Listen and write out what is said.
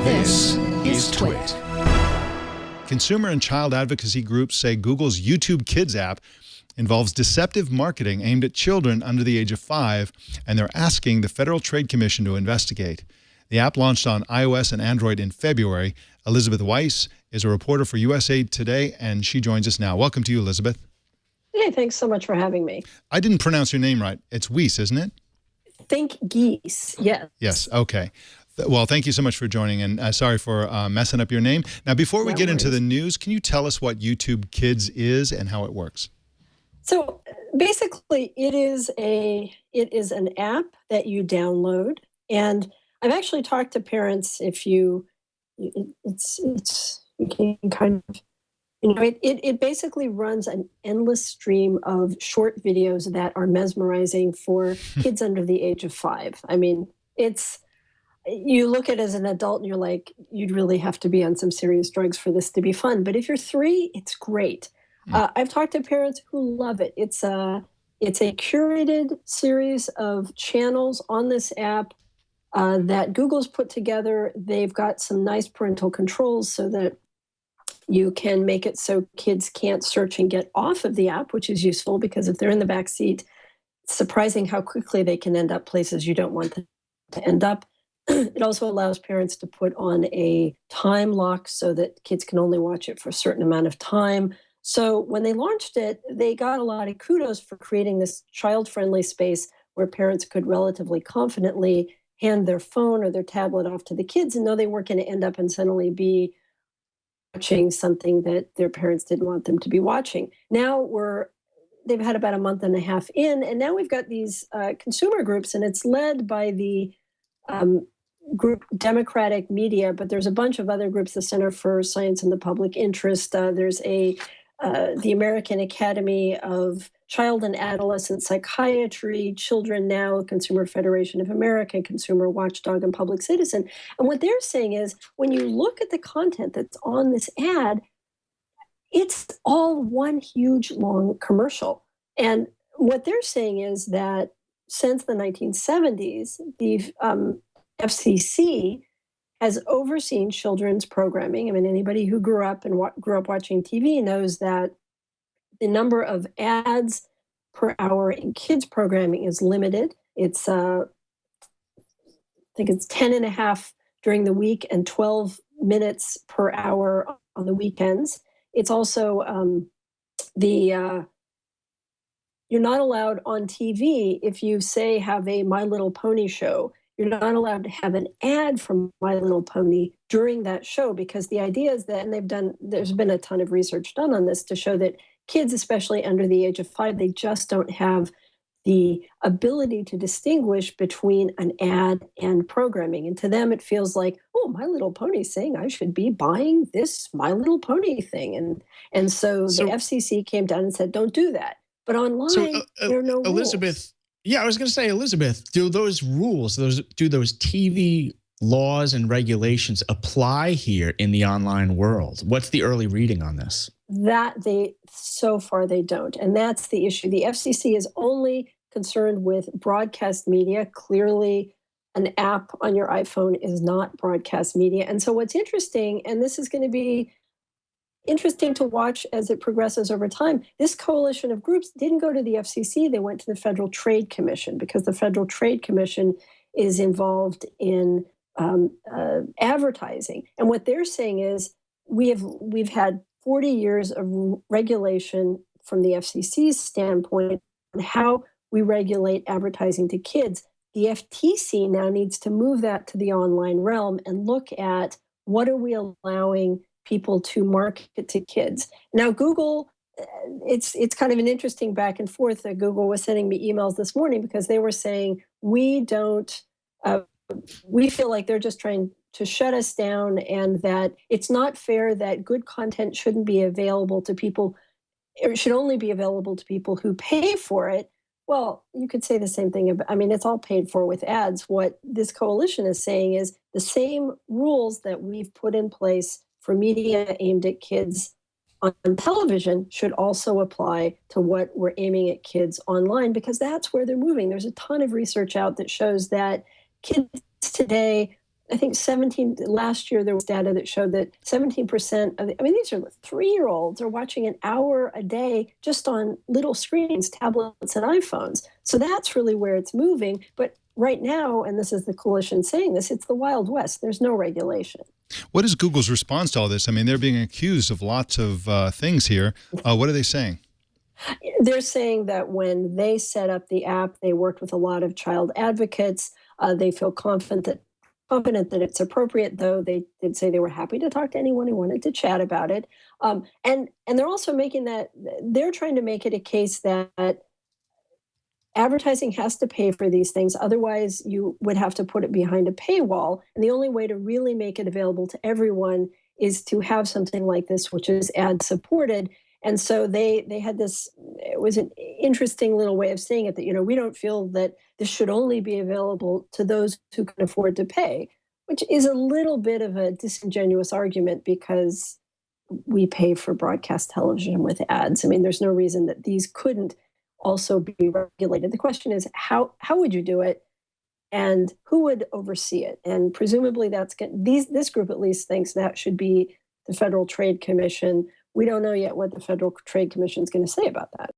This is TWiT. Consumer and child advocacy groups say Google's YouTube Kids app involves deceptive marketing aimed at children under the age of 5, and they're asking the Federal Trade Commission to investigate. The app launched on iOS and Android in February. Elizabeth Weiss is a reporter for USA Today, and she joins us now. Welcome to you, Elizabeth. Hey, thanks so much for having me. I didn't pronounce your name right. It's Weiss, isn't it? Think geese, yes. Yes, okay. Well, thank you so much for joining, and sorry for messing up your name. Now, before we get into the news, can you tell us what YouTube Kids is and how it works? So basically, it is an app that you download, and I've actually talked to parents. If you can kind of, it basically runs an endless stream of short videos that are mesmerizing for kids under the age of 5. I mean, you look at it as an adult and you're like, you'd really have to be on some serious drugs for this to be fun. But if you're 3, it's great. I've talked to parents who love it. It's a curated series of channels on this app that Google's put together. They've got some nice parental controls so that you can make it so kids can't search and get off of the app, which is useful because if they're in the back seat, it's surprising how quickly they can end up places you don't want them to end up. It also allows parents to put on a time lock so that kids can only watch it for a certain amount of time. So when they launched it, they got a lot of kudos for creating this child-friendly space where parents could relatively confidently hand their phone or their tablet off to the kids and know they weren't going to end up and suddenly be watching something that their parents didn't want them to be watching. Now they've had about a month and a half in, and now we've got these consumer groups, and it's led by the group Democratic Media, but there's a bunch of other groups, the Center for Science and the Public Interest. There's the American Academy of Child and Adolescent Psychiatry, Children Now, Consumer Federation of America, Consumer Watchdog, and Public Citizen. And what they're saying is, when you look at the content that's on this ad, it's all one huge long commercial. And what they're saying is that since the 1970s, the FCC has overseen children's programming. I mean, anybody who grew up watching TV knows that the number of ads per hour in kids programming is limited. It's I think it's 10.5 during the week and 12 minutes per hour on the weekends. It's also you're not allowed on TV if you say have a My Little Pony show. You're not allowed to have an ad from My Little Pony during that show, because the idea is that, and there's been a ton of research done on this to show that kids, especially under the age of 5, they just don't have the ability to distinguish between an ad and programming. And to them, it feels like, oh, My Little Pony's saying I should be buying this My Little Pony thing. And so the FCC came down and said, don't do that. But online, there are no Elizabeth, rules. Yeah, I was going to say, Elizabeth, do those rules, do those TV laws and regulations apply here in the online world? What's the early reading on this? So far they don't. And that's the issue. The FCC is only concerned with broadcast media. Clearly, an app on your iPhone is not broadcast media. And so what's interesting, and this is going to be interesting to watch as it progresses over time, this coalition of groups didn't go to the FCC. They went to the Federal Trade Commission, because the Federal Trade Commission is involved in advertising. And what they're saying is we've had 40 years of regulation from the FCC's standpoint on how we regulate advertising to kids. The FTC now needs to move that to the online realm and look at what are we allowing people to market to kids. Now, Google, it's kind of an interesting back and forth. That Google was sending me emails this morning because they were saying, we feel like they're just trying to shut us down, and that it's not fair that good content shouldn't be available to people, or should only be available to people who pay for it. Well, you could say the same thing about, I mean, it's all paid for with ads. What this coalition is saying is the same rules that we've put in place for media aimed at kids on television should also apply to what we're aiming at kids online, because that's where they're moving. There's a ton of research out that shows that kids today I think 17 last year there was data that showed that 17% of, I mean, these are 3-year-olds are watching an hour a day just on little screens, tablets and iPhones. So that's really where it's moving. But right now, and this is the coalition saying this, it's the Wild West. There's no regulation. What is Google's response to all this? I mean, they're being accused of lots of things here. What are they saying? They're saying that when they set up the app, they worked with a lot of child advocates. They feel confident that it's appropriate, though they did say they were happy to talk to anyone who wanted to chat about it. And they're also making that, they're trying to make it a case that advertising has to pay for these things. Otherwise, you would have to put it behind a paywall. And the only way to really make it available to everyone is to have something like this, which is ad supported. And so they had this, it was an interesting little way of saying it, that, you know, we don't feel that this should only be available to those who can afford to pay, which is a little bit of a disingenuous argument because we pay for broadcast television with ads. I mean, there's no reason that these couldn't also be regulated. The question is, how would you do it and who would oversee it? And presumably this group at least thinks that should be the Federal Trade Commission. We don't know yet what the Federal Trade Commission is going to say about that.